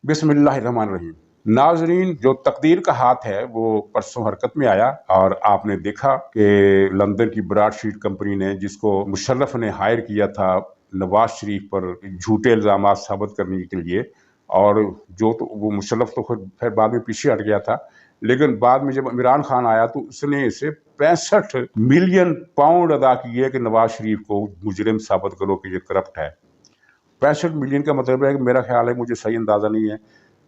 बिस्मिल्लाहिर्रहमानिर्रहीम। नाजरीन, जो तकदीर का हाथ है वो परसों हरकत में आया और आपने देखा कि लंदन की ब्रॉडशीट कंपनी ने, जिसको मुशर्रफ ने हायर किया था नवाज शरीफ पर झूठे इल्जामात साबित करने के लिए, और जो तो वो मुशर्रफ तो फिर बाद में पीछे हट गया था, लेकिन बाद में जब इमरान खान आया तो उसने इसे 65 मिलियन पाउंड अदा किए कि नवाज शरीफ को मुजरिम साबित करो कि ये करप्ट है। 65 मिलियन का मतलब है कि मेरा ख्याल है, मुझे सही अंदाज़ा नहीं है,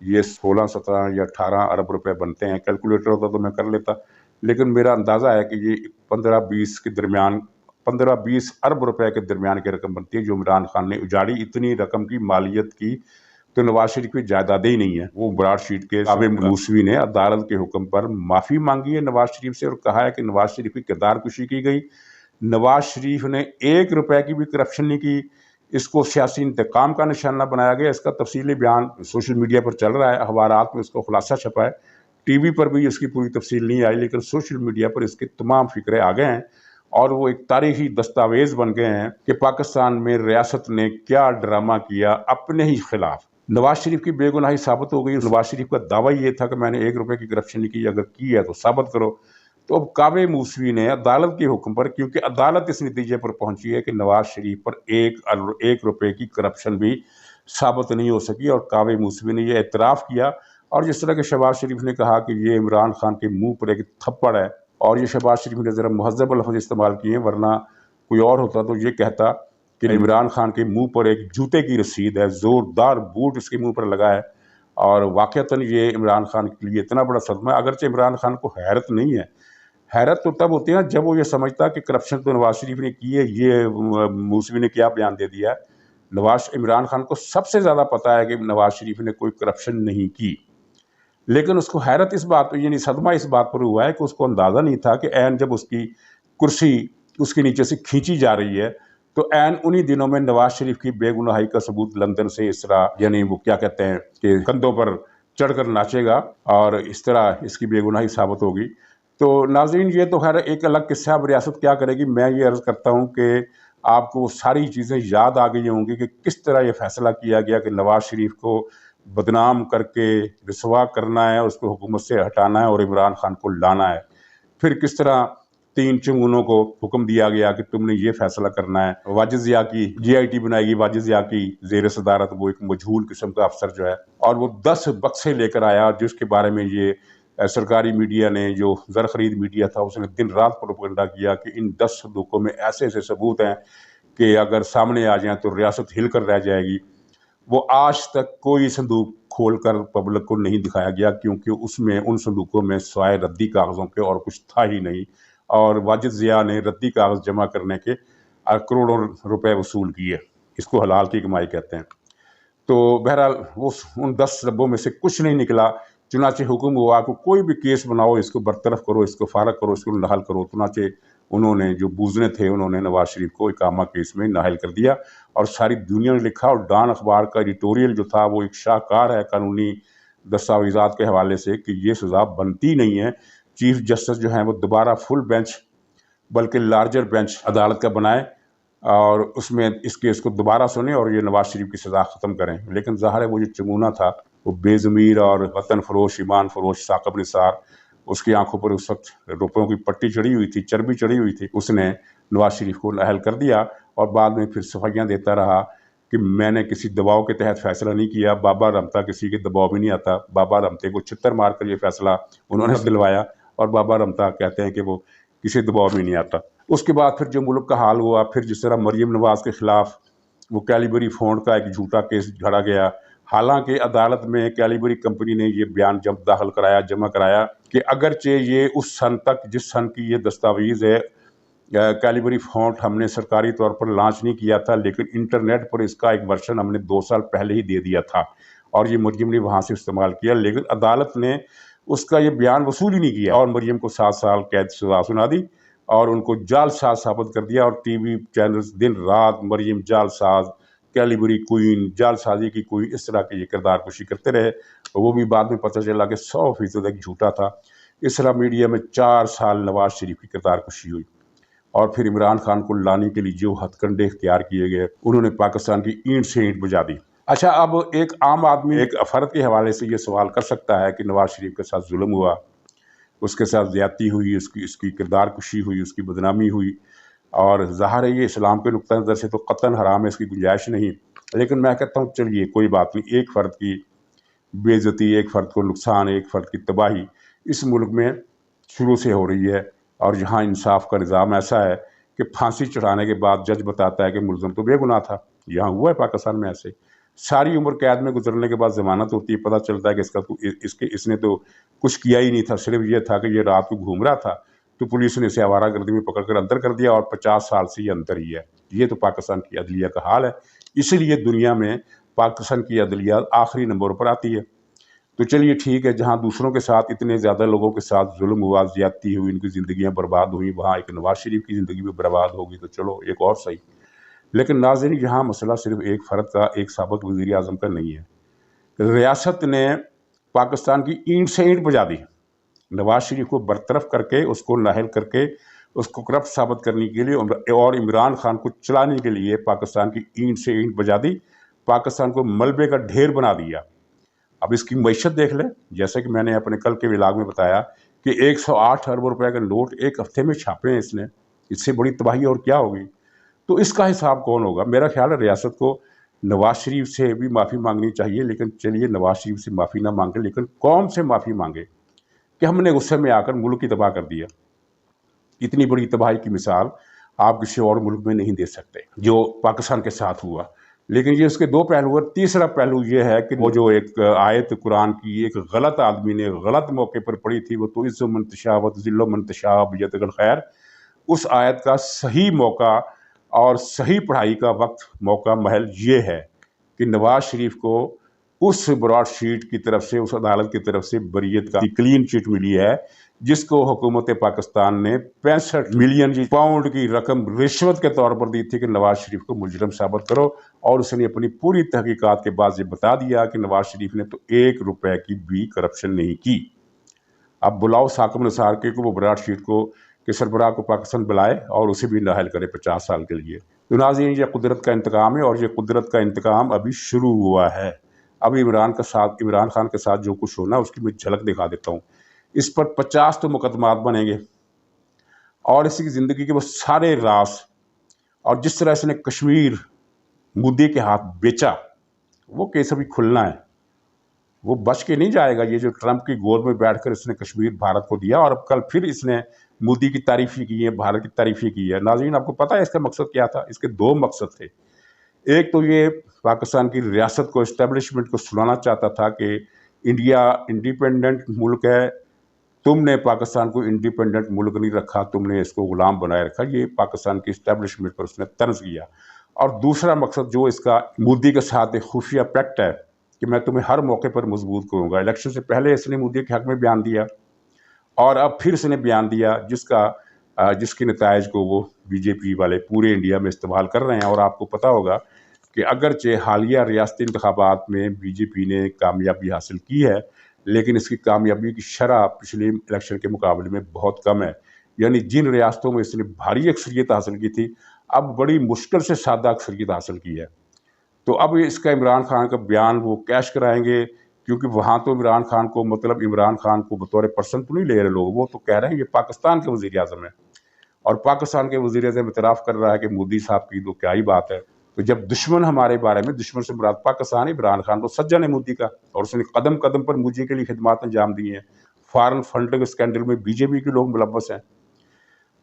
ये 16, 17 या 18 अरब रुपए बनते हैं। कैलकुलेटर होता तो मैं कर लेता, लेकिन मेरा अंदाज़ा है कि ये 15-20 के दरमियान, 15-20 अरब रुपए के दरमियान की रकम बनती है जो इमरान खान ने उजाड़ी। इतनी रकम की मालियत की तो नवाज शरीफ की जायदादें ही नहीं है। वो ब्रॉडशीट के काबिल मूसवी ने अदालत के हुक्म पर माफ़ी मांगी है नवाज शरीफ से और कहा है कि नवाज शरीफ की किरदार कुशी की गई। नवाज शरीफ ने 1 रुपए की भी करप्शन नहीं की। इसको सियासी इंतकाम का निशाना बनाया गया। इसका तफसीली बयान सोशल मीडिया पर चल रहा है, अखबारात में उसका खुलासा छपा है, टीवी पर भी इसकी पूरी तफसील नहीं आई, लेकिन सोशल मीडिया पर इसके तमाम फिक्रे आ गए हैं और वो एक तारीखी दस्तावेज बन गए हैं कि पाकिस्तान में रियासत ने क्या ड्रामा किया अपने ही खिलाफ। नवाज शरीफ की बेगुनाही साबित हो गई। नवाज शरीफ का दावा ये था कि मैंने 1 रुपए की करप्शन नहीं की, अगर की है तो साबित करो। तो अब काबे मूसवी ने अदालत के हुक्म पर, क्योंकि अदालत इस नतीजे पर पहुंची है कि नवाज शरीफ पर 1 रुपए की करप्शन भी साबित नहीं हो सकी, और काबे मूसवी ने यह एतराफ़ किया। और जिस तरह के शहबाज शरीफ ने कहा कि ये इमरान खान के मुंह पर एक थप्पड़ है, और ये शहबाज शरीफ ने ज़रा महज़ब लफ्ज़ इस्तेमाल किए, वरना कोई और होता तो ये कहता कि इमरान खान के मुंह पर एक जूते की रसीद है, ज़ोरदार बूट इसके मुंह पर लगा है। और वाक़तन ये इमरान खान के लिए इतना बड़ा सदमा है। अगरचे इमरान खान को हैरत नहीं है, हैरत तो तब होती है ना जब वो ये समझता कि करप्शन तो नवाज शरीफ ने की है। ये मूसवी ने क्या बयान दे दिया है, इमरान खान को सबसे ज़्यादा पता है कि नवाज शरीफ ने कोई करप्शन नहीं की, लेकिन उसको हैरत इस बात पर, यानी सदमा इस बात पर हुआ है कि उसको अंदाज़ा नहीं था कि ऐन जब उसकी कुर्सी उसके नीचे से खींची जा रही है तो ऐन उन्हीं दिनों में नवाज शरीफ की बेगुनाही का सबूत लंदन से इस तरह, यानी वो क्या कहते हैं कि कंधों पर चढ़कर नाचेगा और इस तरह इसकी बेगुनाही साबित होगी। तो नाज़रीन, ये तो खैर एक अलग किस्सा। अब रियासत क्या करेगी। मैं ये अर्ज़ करता हूँ कि आपको वो सारी चीज़ें याद आ गई होंगी कि किस तरह ये फैसला किया गया कि नवाज शरीफ को बदनाम करके रिसवा करना है, उसको हुकूमत से हटाना है और इमरान खान को लाना है। फिर किस तरह 3 चंगुनों को हुक्म दिया गया कि तुमने ये फैसला करना है। वाजिद ज़िया की GIT बनाएगी, वाजिद ज़िया की ज़ेर सदारत, वो एक मजहूल किस्म का अफसर जो है, और वो 10 बक्से लेकर आया, जिसके बारे में ये सरकारी मीडिया ने, जो ज़र खरीद मीडिया था, उसने दिन रात प्रोपेगेंडा किया कि इन 10 संदूकों में ऐसे ऐसे सबूत हैं कि अगर सामने आ जाएं तो रियासत हिल कर रह जाएगी। वो आज तक कोई संदूक खोलकर पब्लिक को नहीं दिखाया गया, क्योंकि उसमें, उन संदूकों में सिवाय रद्दी कागज़ों के और कुछ था ही नहीं, और वाजिद ज़िया ने रद्दी कागज़ जमा करने के करोड़ों रुपए वसूल किए। इसको हलाल की कमाई कहते हैं। तो बहरहाल वो उन 10 डब्बों में से कुछ नहीं निकला। चुनाचे हुक्म हुआ कि कोई भी केस बनाओ, इसको बरतरफ करो, इसको फारग करो, इसको नाहल करो। चुनाचे उन्होंने, जो बूझने थे, उन्होंने नवाज शरीफ को इकामा केस में नाहल कर दिया और सारी दुनिया ने लिखा। और डॉन अखबार का एडिटोरियल जो था वो एक शाहकार है कानूनी दस्तावेज़ात के हवाले से कि ये सज़ा बनती नहीं है। चीफ जस्टिस जो हैं वो दोबारा फुल बेंच, बल्कि लार्जर बेंच अदालत का बनाए और उसमें इस केस को दोबारा सुने और ये नवाज शरीफ की सज़ा ख़त्म करें। लेकिन ज़ाहिर है वो जो चंगुना था, वो बेज़मीर और वतन फरोश, ईमान फरोश साकिब निसार, उसकी आंखों पर उस वक्त रुपयों की पट्टी चढ़ी हुई थी, चर्बी चढ़ी हुई थी, उसने नवाज शरीफ को नाअहल कर दिया और बाद में फिर सफाइयाँ देता रहा कि मैंने किसी दबाव के तहत फैसला नहीं किया। बाबा रमता किसी के दबाव में नहीं आता। बाबा रमते को छित्तर मार कर ये फैसला उन्होंने दिलवाया और बाबा रमता कहते हैं कि वो किसी दबाव में नहीं आता। उसके बाद फिर जो मुल्क का हाल हुआ, फिर जिस तरह मरियम नवाज के खिलाफ वो कैलिबरी फ़ोन का एक झूठा केस घड़ा गया। हालांकि अदालत में कैलिबरी कंपनी ने ये बयान जब दाखिल कराया, जमा कराया कि अगरचे ये उस सन तक, जिस सन की ये दस्तावेज़ है, कैलिबरी फ़ॉन्ट हमने सरकारी तौर पर लॉन्च नहीं किया था, लेकिन इंटरनेट पर इसका एक वर्जन हमने 2 साल पहले ही दे दिया था और ये मरियम ने वहाँ से इस्तेमाल किया। लेकिन अदालत ने उसका ये बयान वसूल ही नहीं किया और मरियम को 7 साल कैद सज़ा सुना दी और उनको जालसाज साबित कर दिया। और टीवी चैनल्स दिन रात मरियम जालसाज, कैलिबरी क्वीन, जालसाजी की क्वीन, इस तरह के ये किरदार कुशी करते रहे। वो भी बाद में पता चला कि 100% एक झूठा था। इस तरह मीडिया में 4 साल नवाज शरीफ की किरदार कुशी हुई और फिर इमरान खान को लाने के लिए जो हथकंडे इख्तियार किए गए, उन्होंने पाकिस्तान की ईंट से ईंट बजा दी। अच्छा, अब एक आम आदमी एक फ़र्द के हवाले से ये सवाल कर सकता है कि नवाज़ शरीफ के साथ जुल्म हुआ, उसके साथ ज़्यादती हुई, उसकी किरदार कुशी हुई, उसकी बदनामी हुई, और ज़ाहिर है ये इस्लाम के नुक्ता नज़र से तो क़त्ल हराम है, इसकी गुंजाइश नहीं। लेकिन मैं कहता हूँ चलिए कोई बात नहीं, एक फ़र्द की बेइज़्ज़ती, एक फ़र्द को नुकसान, एक फ़र्द की तबाही इस मुल्क में शुरू से हो रही है। और यहाँ इंसाफ का निज़ाम ऐसा है कि फांसी चढ़ाने के बाद जज बताता है कि मुलज़म तो बेगुनाह था। यहाँ हुआ है पाकिस्तान में ऐसे। सारी उम्र कैद में गुजरने के बाद ज़मानत होती है, पता चलता है कि इसने तो कुछ किया ही नहीं था, सिर्फ ये था कि ये रात को घूम रहा था, तो पुलिस ने इसे आवारागर्दी में पकड़ कर अंदर कर दिया और 50 साल से ये अंदर ही है। ये तो पाकिस्तान की अदलिया का हाल है। इसीलिए दुनिया में पाकिस्तान की अदलिया आखिरी नंबर पर आती है। तो चलिए ठीक है, जहाँ दूसरों के साथ इतने ज़्यादा लोगों के साथ जुल्म हुआ, ज़्यादती हुई, इनकी ज़िंदगियाँ बर्बाद हुई, वहाँ एक नवाज़ शरीफ की ज़िंदगी भी बर्बाद होगी तो चलो एक और सही। लेकिन नाज़रीन, यहाँ मसला सिर्फ एक फ़र्द का, एक साबिक़ वज़ीर आज़म का नहीं है। रियासत ने पाकिस्तान की ईंट से ईंट बजा दी। नवाज़ शरीफ को बरतरफ करके, उसको नाअहल करके, उसको करप्ट साबित करने के लिए और इमरान खान को चलाने के लिए पाकिस्तान की ईंट से ईंट बजा दी, पाकिस्तान को मलबे का ढेर बना दिया। अब इसकी मईशत देख लें, जैसे कि मैंने अपने कल के व्लॉग में बताया कि 108 अरब रुपए के नोट एक हफ्ते में छापे हैं इसने। इससे बड़ी तबाही और क्या होगी? तो इसका हिसाब कौन होगा? मेरा ख्याल है रियासत को नवाज़ शरीफ से भी माफ़ी मांगनी चाहिए। लेकिन चलिए नवाज़ शरीफ से माफ़ी ना मांगे, लेकिन कौम से माफ़ी मांगे कि हमने गुस्से में आकर मुल्क की तबाह कर दिया। इतनी बड़ी तबाही की मिसाल आप किसी और मुल्क में नहीं दे सकते जो पाकिस्तान के साथ हुआ। लेकिन ये उसके दो पहलू हैं। तीसरा पहलू ये है कि वो जो एक आयत कुरान की एक गलत आदमी ने गलत मौके पर पढ़ी थी, वो तो इज़्ज़ु मन तशाअ व तुज़िल्लु मन तशाअ बियदिकल खैर, उस आयत का सही मौका और सही पढ़ाई का वक्त मौका महल ये है कि नवाज़ शरीफ को उस ब्रॉड शीट की तरफ से, उस अदालत की तरफ से बरीयत का क्लीन चिट मिली है, जिसको हुकूमत पाकिस्तान ने 65 मिलियन पाउंड की रकम रिश्वत के तौर पर दी थी कि नवाज़ शरीफ को मुजरिम साबित करो। और उसने अपनी पूरी तहकीकात के बाद ये बता दिया कि नवाज़ शरीफ ने तो 1 रुपए की भी करप्शन नहीं की। अब बुलाओ साकिब निसार के को, वो ब्रॉड शीट को कि सरबराह को पाकिस्तान बुलाए और उसे भी नाअहल करे 50 साल के लिए। तो नाज़रीन, ये कुदरत का इंतकाम है और ये कुदरत का इंतकाम अभी शुरू हुआ है। अब इमरान खान के साथ जो कुछ होना उसकी मैं झलक दिखा देता हूँ। इस पर 50 तो मुकदमात बनेंगे और इसकी ज़िंदगी के वो सारे राज, और जिस तरह इसने कश्मीर मोदी के हाथ बेचा, वो केस अभी खुलना है। वो बच के नहीं जाएगा। ये जो ट्रंप की गोद में बैठकर इसने कश्मीर भारत को दिया और अब कल फिर इसने मोदी की तारीफ ही की है, भारत की तारीफ ही की है। नाज़रीन, आपको पता है इसका मकसद क्या था? इसके दो मकसद थे। एक तो ये पाकिस्तान की रियासत को, इस्टेब्लिशमेंट को सुनाना चाहता था कि इंडिया इंडिपेंडेंट मुल्क है, तुमने पाकिस्तान को इंडिपेंडेंट मुल्क नहीं रखा, तुमने इसको गुलाम बनाए रखा। ये पाकिस्तान की इस्टेब्लिशमेंट पर उसने तंज किया। और दूसरा मकसद जो इसका मोदी के साथ एक खुफिया पैक्ट है कि मैं तुम्हें हर मौके पर मजबूत करूँगा। इलेक्शन से पहले इसने मोदी के हक में बयान दिया और अब फिर इसने बयान दिया जिसके नतायज को वो बीजेपी वाले पूरे इंडिया में इस्तेमाल कर रहे हैं। और आपको पता होगा कि अगरचे हालिया रियासती इंतखाबात में बीजेपी ने कामयाबी हासिल की है, लेकिन इसकी कामयाबी की शरह पिछले इलेक्शन के मुकाबले में बहुत कम है। यानी जिन रियासतों में इसने भारी अक्सरियत हासिल की थी, अब बड़ी मुश्किल से सादा अक्सरियत हासिल की है। तो अब इसका इमरान खान का बयान वो कैश कराएंगे, क्योंकि वहाँ तो इमरान खान को, मतलब इमरान खान को बतौर पर्सन तो नहीं ले रहे लोग, वो तो कह रहे हैं ये पाकिस्तान के वज़ीर आज़म है और पाकिस्तान के वज़ीर आज़म इतराफ़ कर रहा है कि मोदी साहब की तो क्या ही बात है। तो जब दुश्मन हमारे बारे में, दुश्मन से मुराद पाकिस्तान, इमरान खान तो सज्जन है मोदी का और उसने कदम कदम पर मोदी के लिए खिदमात अंजाम दी हैं। फॉरेन फंडिंग स्कैंडल में बीजेपी के लोग मुलव्वस हैं।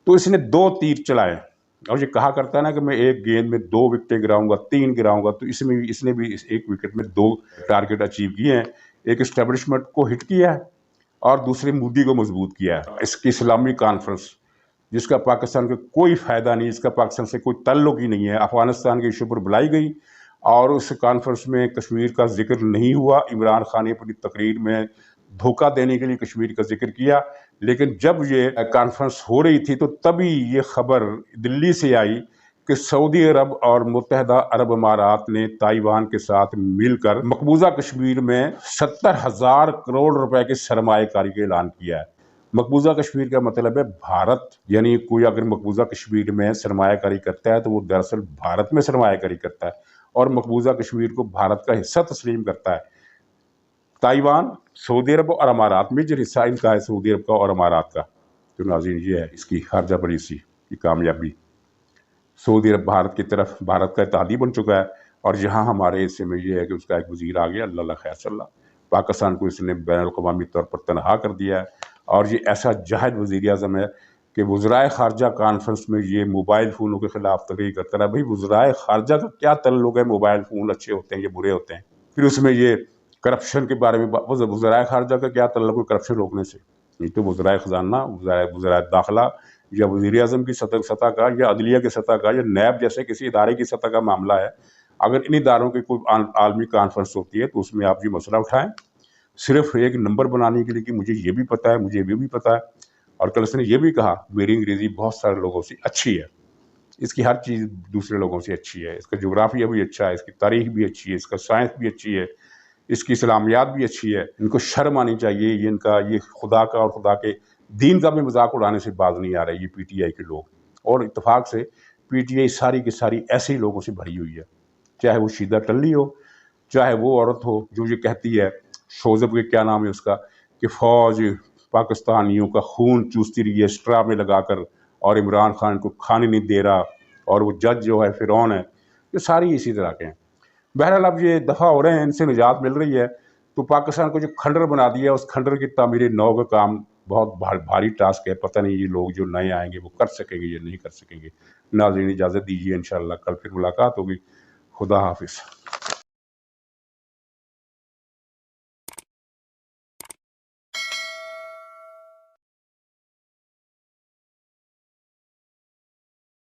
तो इसने 2 तीर चलाए और ये कहा करता है ना कि मैं एक गेंद में 2 विकेटें गिराऊंगा, 3 गिराऊंगा। तो इसने भी इस एक विकेट में 2 टारगेट अचीव किए हैं। एक इस्टेब्लिशमेंट को हिट किया है और दूसरे मोदी को मजबूत किया है। इसकी इस्लामी कॉन्फ्रेंस, जिसका पाकिस्तान को कोई फ़ायदा नहीं, इसका पाकिस्तान से कोई ताल्लुक ही नहीं है, अफगानिस्तान के इशू पर बुलाई गई और उस कॉन्फ्रेंस में कश्मीर का जिक्र नहीं हुआ। इमरान खान ने अपनी तकरीर में धोखा देने के लिए कश्मीर का जिक्र किया, लेकिन जब ये कॉन्फ्रेंस हो रही थी तो तभी ये खबर दिल्ली से आई कि सऊदी अरब और मुत्तहदा अरब अमारात ने ताइवान के साथ मिलकर मकबूजा कश्मीर में 70,000 करोड़ रुपए की सरमाएकारी का ऐलान किया है। मकबूजा कश्मीर का मतलब है भारत, यानी कोई अगर मकबूजा कश्मीर में सरमायाकारी करता है तो वो दरअसल भारत में सरमायाकारी करता है। اور مقبوضہ کشمیر کو بھارت کا حصہ تسلیم کرتا ہے۔ تائیوان سعودی عرب اور امارات میں جو حصہ ان کا ہے، سعودی عرب کا اور امارات کا، تو ناظرین یہ ہے اس کی خارجہ پالیسی کی کامیابی۔ سعودی عرب بھارت کی طرف بھارت کا اتحادی بن چکا ہے، اور یہاں ہمارے حصے میں یہ ہے کہ اس کا ایک وزیر آ گیا، اللہ خیر صلی اللہ، پاکستان کو اس نے بین الاقوامی طور پر تنہا کر دیا ہے۔ اور یہ ایسا جاہد وزیر اعظم ہے کہ وزرائے خارجہ کانفرنس میں یہ موبائل فونوں کے خلاف تقریر کرتا رہا۔ بھائی وزرائے خارجہ کا کیا تعلق ہے موبائل فون اچھے ہوتے ہیں یا برے ہوتے ہیں؟ پھر اس میں یہ کرپشن کے بارے میں وزرائے خارجہ کا کیا تعلق ہے کرپشن روکنے سے؟ یہ تو وزرائے خزانہ، وزرائے داخلہ یا وزیر اعظم کی سطح کا یا عدلیہ کی سطح کا یا نیب جیسے کسی ادارے کی سطح کا معاملہ ہے۔ اگر ان اداروں کی کوئی عالمی کانفرنس ہوتی ہے تو اس میں آپ یہ مسئلہ اٹھائیں، صرف ایک نمبر بنانے کے لیے کہ مجھے یہ بھی پتہ ہے، مجھے یہ بھی پتہ ہے۔ اور کل اس نے یہ بھی کہا میری انگریزی بہت سارے لوگوں سے اچھی ہے، اس کی ہر چیز دوسرے لوگوں سے اچھی ہے، اس کا جغرافیہ بھی اچھا ہے، اس کی تاریخ بھی اچھی ہے، اس کا سائنس بھی اچھی ہے، اس کی اسلامیات بھی اچھی ہے۔ ان کو شرم آنی چاہیے، یہ ان کا یہ خدا کا اور خدا کے دین کا بھی مذاق اڑانے سے باز نہیں آ رہا ہے یہ پی ٹی آئی کے لوگ۔ اور اتفاق سے پی ٹی آئی ساری کی ساری ایسے ہی لوگوں سے بھری ہوئی ہے، چاہے وہ شیدہ ٹلی ہو، چاہے وہ عورت ہو جو یہ کہتی ہے، شوذب کے کیا نام ہے اس کا، کہ فوج پاکستانیوں کا خون چوستی رہی ہے اسٹرا میں لگا کر، اور عمران خان کو کھانے نہیں دے رہا، اور وہ جج جو ہے فرعون ہے، یہ ساری اسی طرح کے ہیں۔ بہرحال اب یہ دفعہ ہو رہے ہیں، ان سے نجات مل رہی ہے، تو پاکستان کو جو کھنڈر بنا دیا، اس کھنڈر کی تعمیر نو کا کام بہت بھاری ٹاسک ہے۔ پتہ نہیں یہ لوگ جو نئے آئیں گے وہ کر سکیں گے یا نہیں کر سکیں گے۔ ناظرین اجازت دیجیے، انشاءاللہ کل پھر ملاقات ہوگی۔ خدا حافظ۔